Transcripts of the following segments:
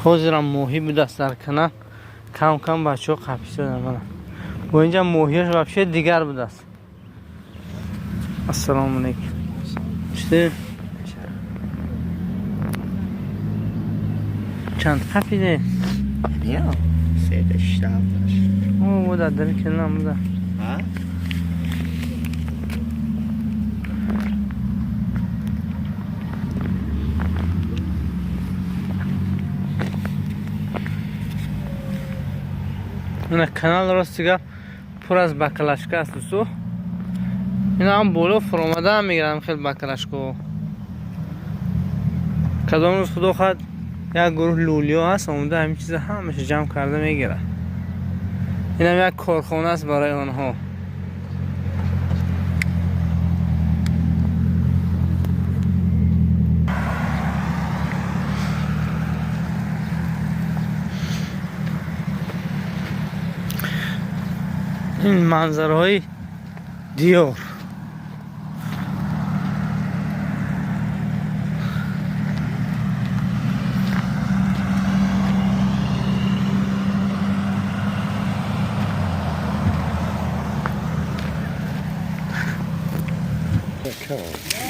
حاضرم ماهی بود دست در کنن کم کم بچه ها قپیس دادن من با اینجا ماهیش بپشه دیگر بود است. السلام علیکم. چطور؟ چند قپیده؟ یا سه شتاب داشت. او بوده دل کنم بوده. ها؟ این کانال راستیگه پر از بکلشکه است دوستو. اینا هم بالا فرامده هم میگیرن خیلی بکلشکو. کدام روز خدا خواهد یک گروه لولیا هست اومده همین چیز همش جمع کرده میگیره. این هم یک کارخانه است برای آنها. این منظره های دیار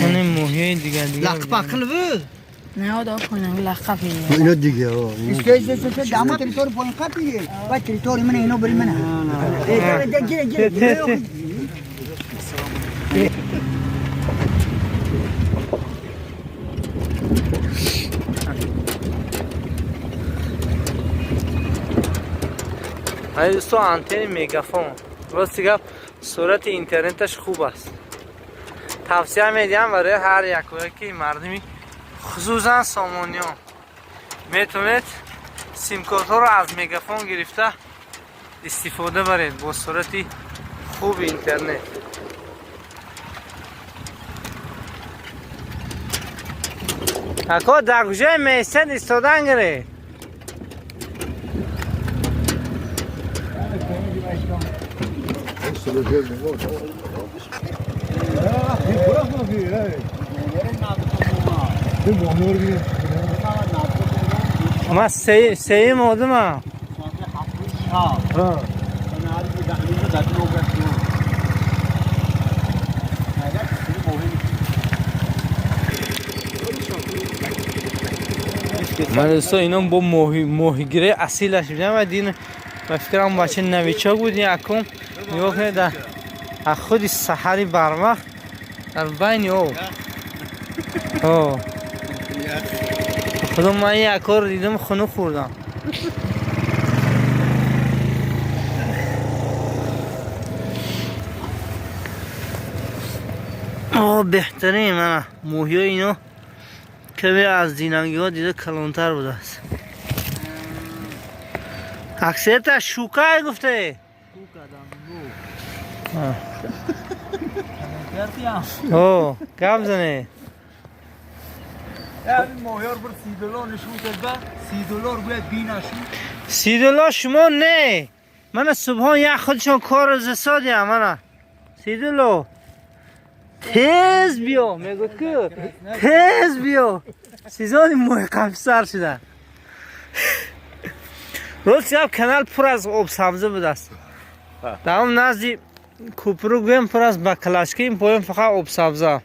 من این موهی دیگه لق پاکل بود. نه آدم کنم لقب اینا دیگه ها اسکیز داماد تریتوری پایین قپیه. و تریتوری من اینو بری منه. های دوستو آنتن میگافون راستی گفت سرعت اینترنتش خوب است. توصیه میدیم برای هر یکی مردمی خصوصا سامانیان میتونید سیم کارت ها رو از میگافون گرفته استفاده برید با سرعت خوب اینترنت. اکا در کجای میستن استادن گره ما سه مودم ها من دوستا اینا با ماهیگیری اصیلش بودم و دین و فکرم بچه نویچاک بود یکم نگاه کنید در خود سحری برمخ در بین او خدا من یک کار دیدم خونو خوردم. بهترین من موهی اینو که از دینانگی ها دیده کلانتر بوده است. اکثریت شوکه گفته اوه کم زنه این ماهیار بر $30 نشون کرد $30 باید بینشون $30 شما نه من صبحان یک خودشان کار زسادی هم من $30 تیز بیا میگو که تیز بیا سیزانی موی قفصر شده. روز شب کانال پر از آب سبزه بود است. در اون نزدی کوپرو گویم پر از بکلشکی این پایم فقط آب سبزه.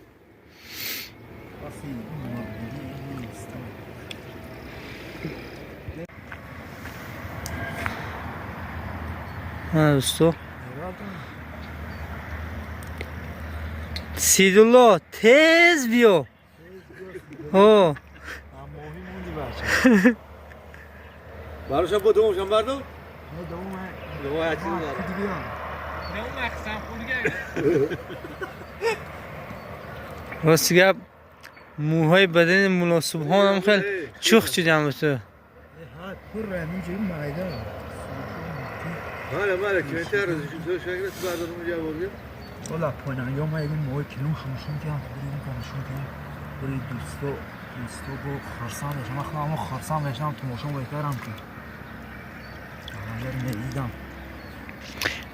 دوستو $30 تیز بیا اوه باروشم با دومشم بردو؟ نه دوم عجیب داره نه اون مخصم خورگه راستی گب موهای بدن مولا سبحان هم خیلی چخ چیدم به تو پر اینجا این مایده بله که بهتر از تو شکلت بردارم اونجا بردیم والا پایین یا ما این موهای کلون شمشون کردم بریم کنشون کردم برای دوستو با خرسان بشم من خودم خرسان بشم تو ماشون بهترم که دیدم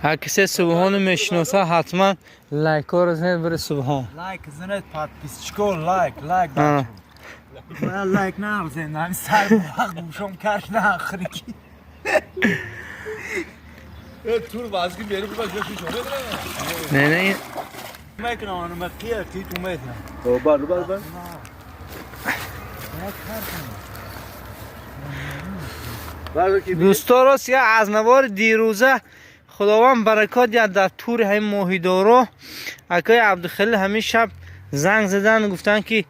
هر کسی سبحان میشناسه حتما لایک ها رو زنید بره سبحان لایک زنید پات پیسچکو لایک والله یک نرزنده همین سر بخ گوشم کش نه آخری کی تور واسه کی بیرون باش بشی شده نه نه میکنم اونو مقیه کی تو میدونم بار بار کی دوستا راست یا از نوار دیروزه خداوند برکات یا در تور همین ماهیدارا اکای عبدالخلیل همین شب زنگ زدن گفتن که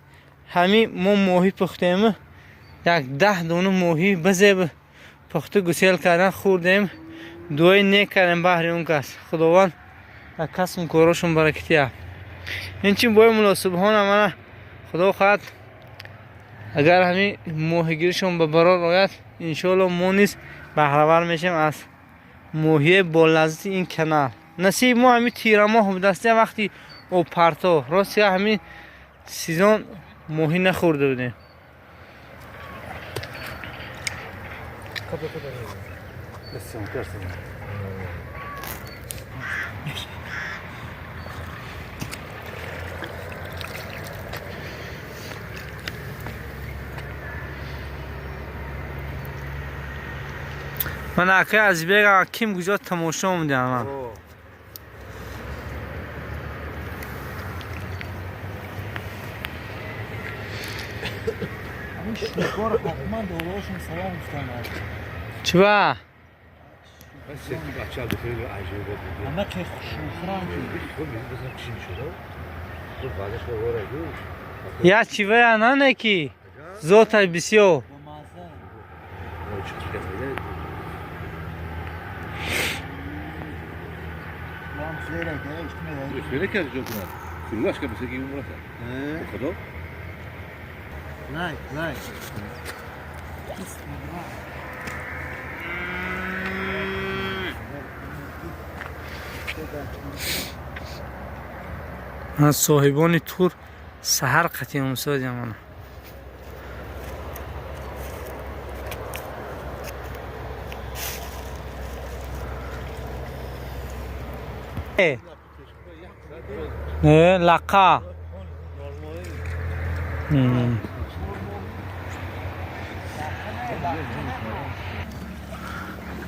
همین ما ماهی پختیم یک 10 دونه ماهی بزه پخته گسیل کردن خوردیم دوی نیک کردیم بحری اون کس خداوند یک کسم کاراشون برکتی ها این چین باید مناسبهان امانه خدا خواهد اگر همین ماهیگیرشون به برار آید انشالله ما نیز بهره‌ور میشیم از ماهی با لذت این کنار نصیب ما همین تیره ماه دسته وقتی او پرتا راستی همین سیزن ماهی نخورده بودیم من اکه از بیگا کیم گوجا تماشا میدم همین شکار حتما دوراشون سلام گفتن چی با؟ بچه‌ها بخیر عجیبه بود همه که خوشوخران خب بزن چی شده تو بعدش به وارد یا چی با یا نه نکی زوت بسیار با مزه هم زیره که اشت بله که جو کنه کلاش که بسگی اون رفت خدا لایک از صاحبان تور سحر قطعی امساد یمانه نه لقا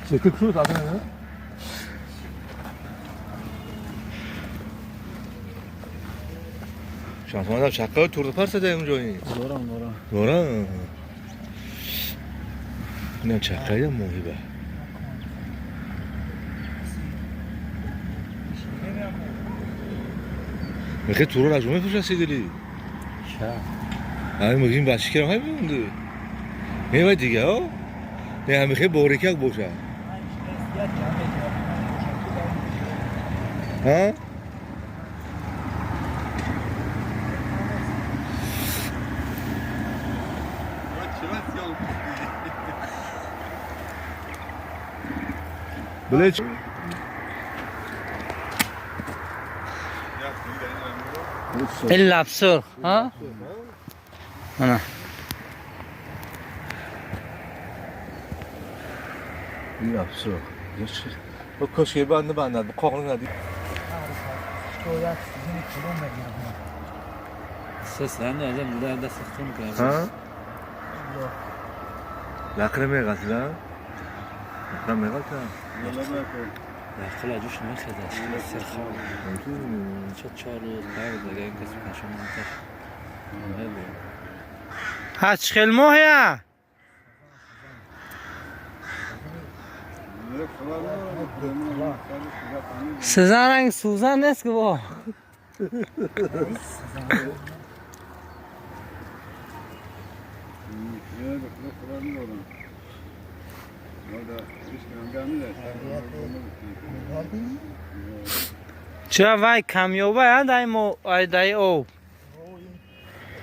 چه تو تا نه شانس ما شقه تور پرس ده اونجا این دوران نه چقه موهبه میخوای تور رو رجومه پیش رسیدی همین مگیم بچه کرم همین مونده نه باید دیگه ها نه هم میخوای باریکک باشه ها بله این لبسر ها نه این افسر با کاشی بنده بندد با قاقل ندید شاید سیزن کلوم بگیرم سسرم ازم بوده دست خون کنم ها؟ لقره میگه لا؟ لقره میگه داخل اجوش نمیخده سرخان چه 4 روز بعد دیگه کسی پشم منتش هچ خیل ماهیه سزن رنگ سوزن نیست که با چرا وای کمیوبه یا دای او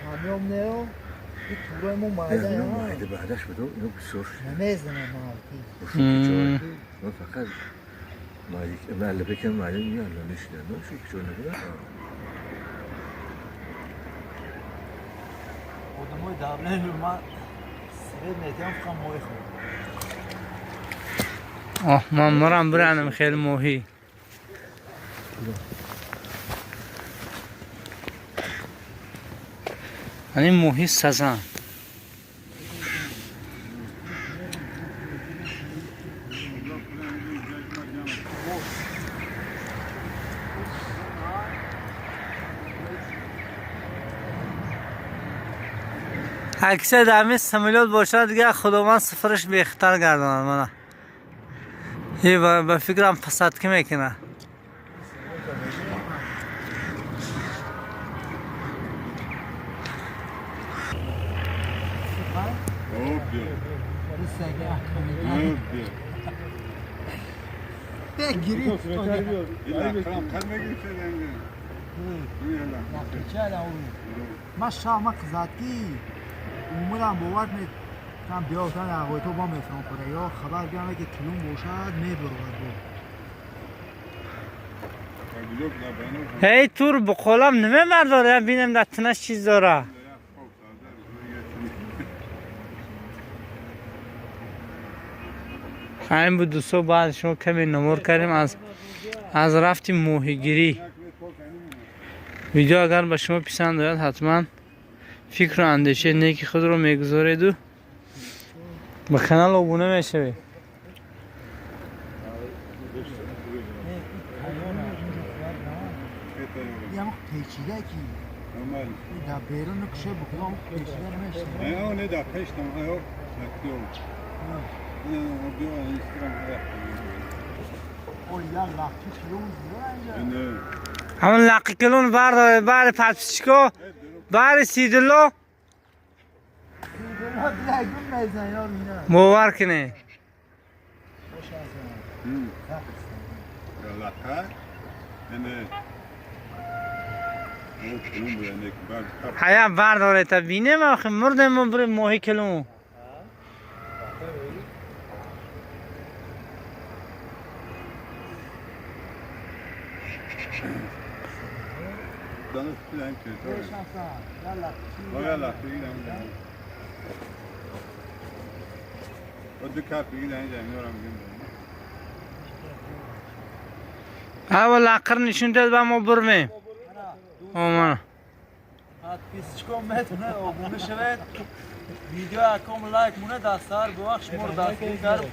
کامیوم نیو این توره مو مایده یا مایده بعدش بدو اینو بسور نمیزنه مالکی من فقط مایده بکن مایده میگه الان نشیدن نه شو چون نبوده آدمای دبله من سره ندیم فقط موی خود من مرم برنم خیلی موهی این موهی سزن اکثر دمی سمیلات باشد دیگه خداوند سفرش بهتر گرداند منه. یه به فکرم پسد که میکنه. ما شام قزاتی اومدم باور می کم بیاوتن اقوی تو با میفرام کنه یا خبر بیانه که کلون باشد میبرود بود. هی تور بقولم نمی برداره بینم در تنش چیز داره. همین بود دوستو بعد شما کمی نمور کردیم از رفتیم موهیگیری. ویدیو اگر به شما پسند آید حتما فکر و اندیشه نیکی خود رو میگذارید و به کانال ابونه میشوید. یه هم پیچیده کی در بیرون نکشه بکنم پیچیده نمیشه. نه نه در پشتم ها نکیو. نه بیا اینستاگرام اول یا لختی کلون زیاد. نه همون لقی کلون برداره بعد پسپشکو بعد سیدلو باور کنه. لخت نه هیا برداره تا بینه ما آخه مردم ما بریم ماهی کلون. دانش پیلن که تو یا لختی گیرم و دو کپ گیرم جمیارم گیرم اول لقر نشون داد با ما برمیم. آمان پیسچکو میتونه آبونه شود ویدیو اکام لایک مونه دستار بوخش مور دستی کار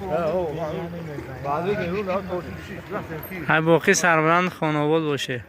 های باقی سربرند خانواد باشه.